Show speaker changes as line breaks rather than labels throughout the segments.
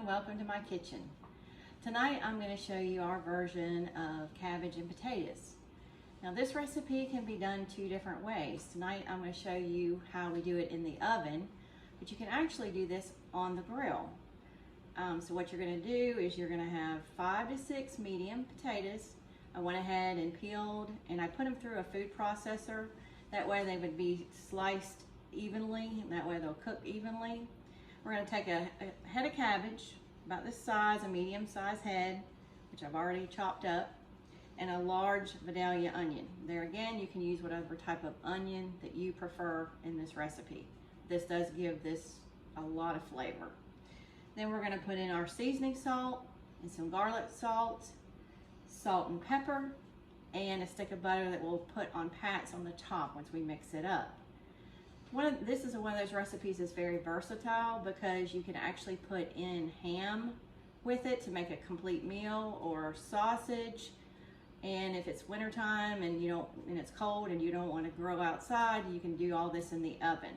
everyone, welcome to my kitchen. Tonight I'm going to show you our version of cabbage and potatoes. Now this recipe can be done two different ways. Tonight I'm going to show you how we do it in the oven, but you can actually do this on the grill. So what you're going to do is you're going to have 5 to 6 medium potatoes. I went ahead and peeled and I put them through a food processor. That way they would be sliced evenly, and that way they'll cook evenly. We're going to take a head of cabbage, about this size, a medium-sized head, which I've already chopped up, and a large Vidalia onion. There again, you can use whatever type of onion that you prefer in this recipe. This does give this a lot of flavor. Then we're going to put in our seasoning salt and some garlic salt, salt and pepper, and a stick of butter that we'll put on pats on the top once we mix it up. This is one of those recipes that's very versatile because you can actually put in ham with it to make a complete meal, or sausage. And if it's wintertime and it's cold and you don't want to grill outside, you can do all this in the oven.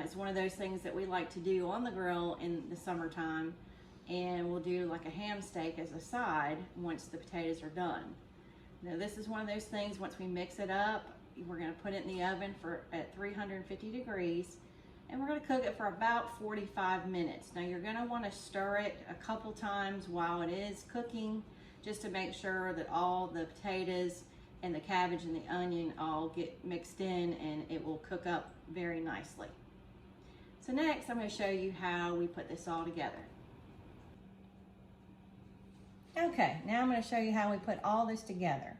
It's one of those things that we like to do on the grill in the summertime, and we'll do like a ham steak as a side once the potatoes are done. Now this is one of those things, once we mix it up, we're going to put it in the oven at 350 degrees, and we're going to cook it for about 45 minutes. Now you're going to want to stir it a couple times while it is cooking, just to make sure that all the potatoes and the cabbage and the onion all get mixed in, and it will cook up very nicely. So next I'm going to show you how we put this all together. Okay, now I'm going to show you how we put all this together.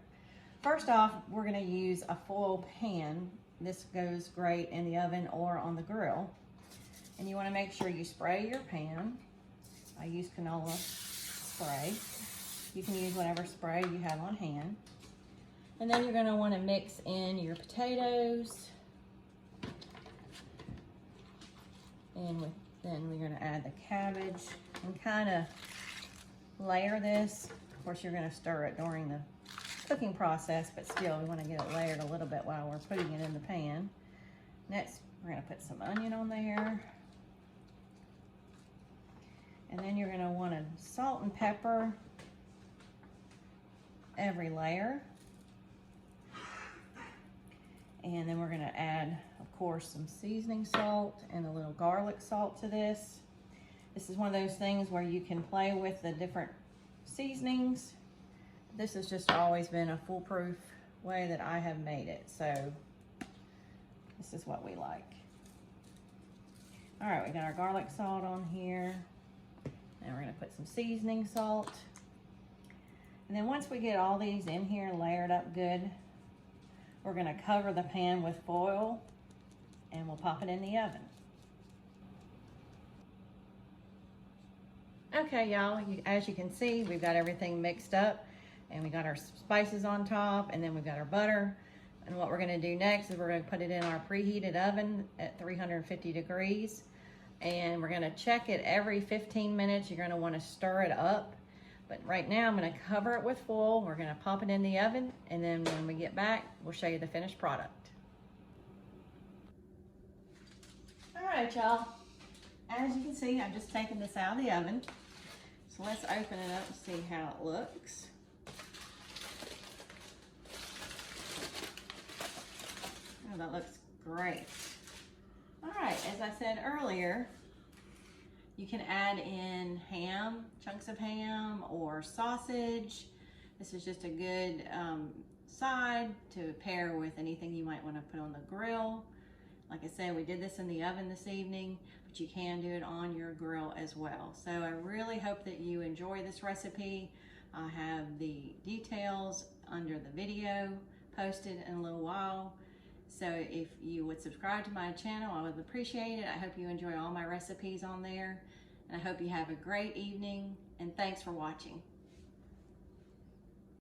First off, we're going to use a foil pan. This goes great in the oven or on the grill. And you want to make sure you spray your pan. I use canola spray. You can use whatever spray you have on hand. And then you're going to want to mix in your potatoes. And then we're going to add the cabbage and kind of layer this. Of course, you're going to stir it during the cooking process, but still we want to get it layered a little bit while we're putting it in the pan. Next, we're going to put some onion on there. And then you're going to want to salt and pepper every layer. And then we're going to add, of course, some seasoning salt and a little garlic salt to this. This is one of those things where you can play with the different seasonings. This has just always been a foolproof way that I have made it. So this is what we like. All right, we got our garlic salt on here. Now we're gonna put some seasoning salt. And then once we get all these in here layered up good, we're gonna cover the pan with foil and we'll pop it in the oven. Okay, y'all, as you can see, we've got everything mixed up, and we got our spices on top, and then we've got our butter. And what we're gonna do next is we're gonna put it in our preheated oven at 350 degrees. And we're gonna check it every 15 minutes. You're gonna wanna stir it up. But right now I'm gonna cover it with foil. We're gonna pop it in the oven, and then when we get back, we'll show you the finished product. All right, y'all. As you can see, I've just taken this out of the oven. So let's open it up and see how it looks. Oh, that looks great. All right, as I said earlier, you can add in ham, chunks of ham, or sausage. This is just a good side to pair with anything you might want to put on the grill. Like I said, we did this in the oven this evening, but you can do it on your grill as well. So I really hope that you enjoy this recipe. I have the details under the video posted in a little while. So if you would subscribe to my channel, I would appreciate it. I hope you enjoy all my recipes on there. And I hope you have a great evening, and thanks for watching.